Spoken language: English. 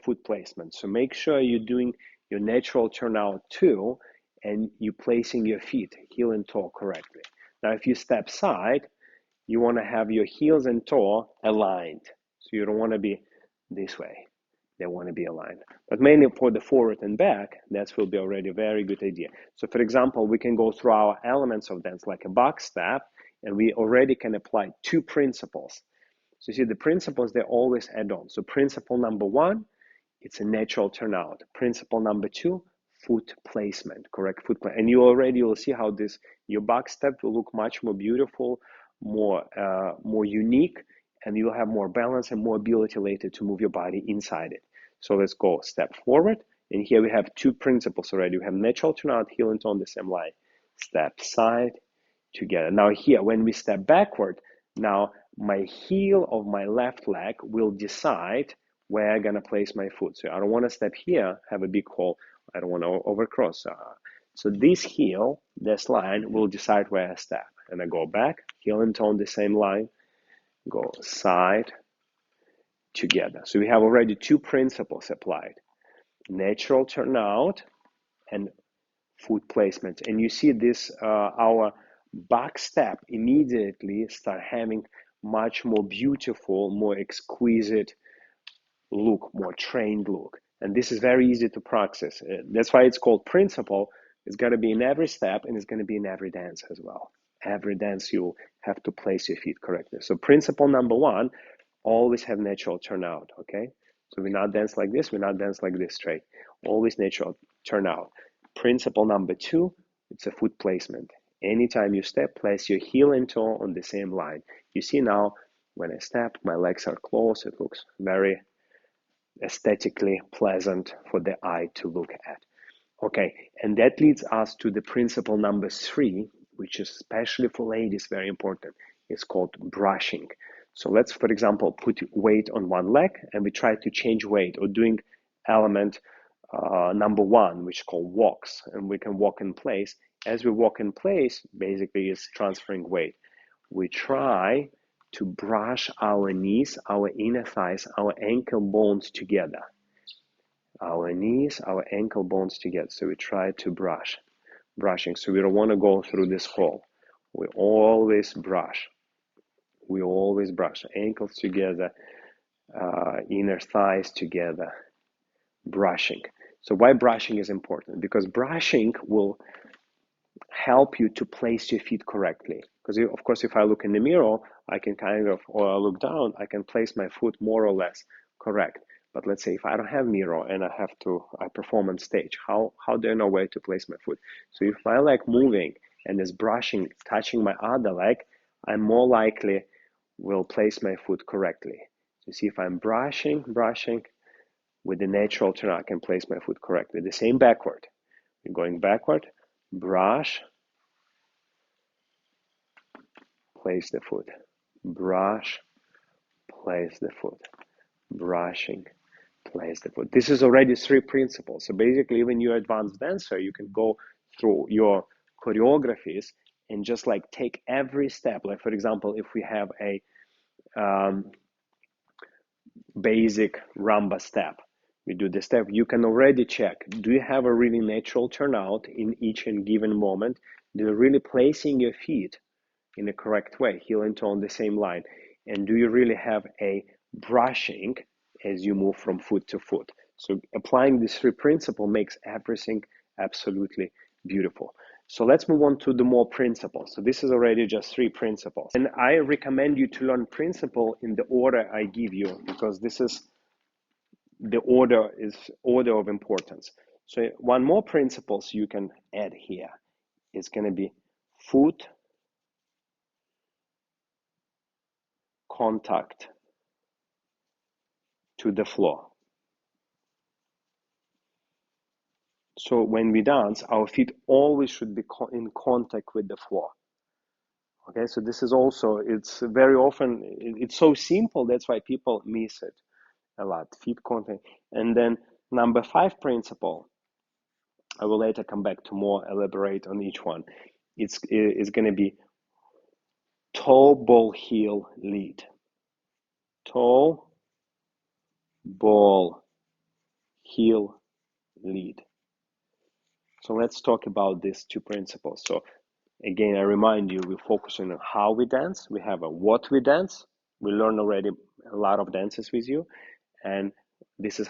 foot placement. So make sure you're doing your natural turnout too, and you're placing your feet, heel and toe, correctly. Now, if you step side, you want to have your heels and toe aligned. So you don't want to be this way. They want to be aligned. But mainly for the forward and back, that will be already a very good idea. So for example, we can go through our elements of dance like a box step, and we already can apply 2 principles. So you see the principles, they always add on. So principle number 1, it's a natural turnout. Principle number 2, foot placement, correct foot placement. And you already will see how this, your box step will look much more beautiful, more unique, and you'll have more balance and more ability later to move your body inside it. So let's go step forward. And here we have 2 principles already. We have natural turnout, heel and toe on the same line. Step side, together. Now here, when we step backward, now my heel of my left leg will decide where I'm gonna place my foot. So I don't wanna step here, have a big hole. I don't wanna overcross. So this heel, this line will decide where I step. And I go back, heel and toe on the same line, go side, together. So we have already 2 principles applied. Natural turnout and foot placement. And you see this, our back step immediately start having much more beautiful, more exquisite look, more trained look. And this is very easy to practice. That's why it's called principle. It's got to be in every step, and it's going to be in every dance as well. Every dance you have to place your feet correctly. So principle number 1, always have natural turnout, okay? So we not dance like this, we not dance like this straight. Always natural turnout. Principle number 2, it's a foot placement. Anytime you step, place your heel and toe on the same line. You see now, when I step, my legs are closed. It looks very aesthetically pleasant for the eye to look at. Okay, and that leads us to the principle number 3, which is especially for ladies very important. It's called brushing. So let's, for example, put weight on one leg, and we try to change weight, or doing element number 1, which is called walks, and we can walk in place. As we walk in place, basically is transferring weight. We try to brush our knees, our inner thighs, our ankle bones together. Our knees, our ankle bones together. So we try to brushing. So we don't want to go through this hole. We always brush. We always brush. Ankles together, inner thighs together, brushing. So why brushing is important? Because brushing will help you to place your feet correctly. Because of course, if I look in the mirror, I can kind of, or I look down, I can place my foot more or less correct. But let's say if I don't have mirror and I perform on stage, how do I know where to place my foot? So if my leg moving and is brushing, touching my other leg, I'm more likely will place my foot correctly. So see, if I'm brushing with the natural turn, I can place my foot correctly. The same backward. We're going backward, brush, place the foot, brush, place the foot, brushing, place the foot. This is already 3 principles. So basically, when you're an advanced dancer, you can go through your choreographies and just like take every step. Like for example, if we have a basic rumba step, we do the step, you can already check, do you have a really natural turnout in each and given moment? Do you really placing your feet in the correct way, heel and toe on the same line? And do you really have a brushing as you move from foot to foot? So applying these 3 principles makes everything absolutely beautiful. So let's move on to the more principles. So this is already just 3 principles. And I recommend you to learn principle in the order I give you, because this is the order of importance. So one more principles you can add here is going to be foot contact to the floor. So when we dance, our feet always should be in contact with the floor. Okay, so this is also, it's very often, it's so simple, that's why people miss it a lot, feet contact. And then number 5 principle, I will later come back to more elaborate on each one. It's going to be toe, ball, heel, lead. Toe, ball, heel, lead. So let's talk about these two principles. So again, I remind you, we focus on how we dance. We have a what we dance. We learned already a lot of dances with you, and this is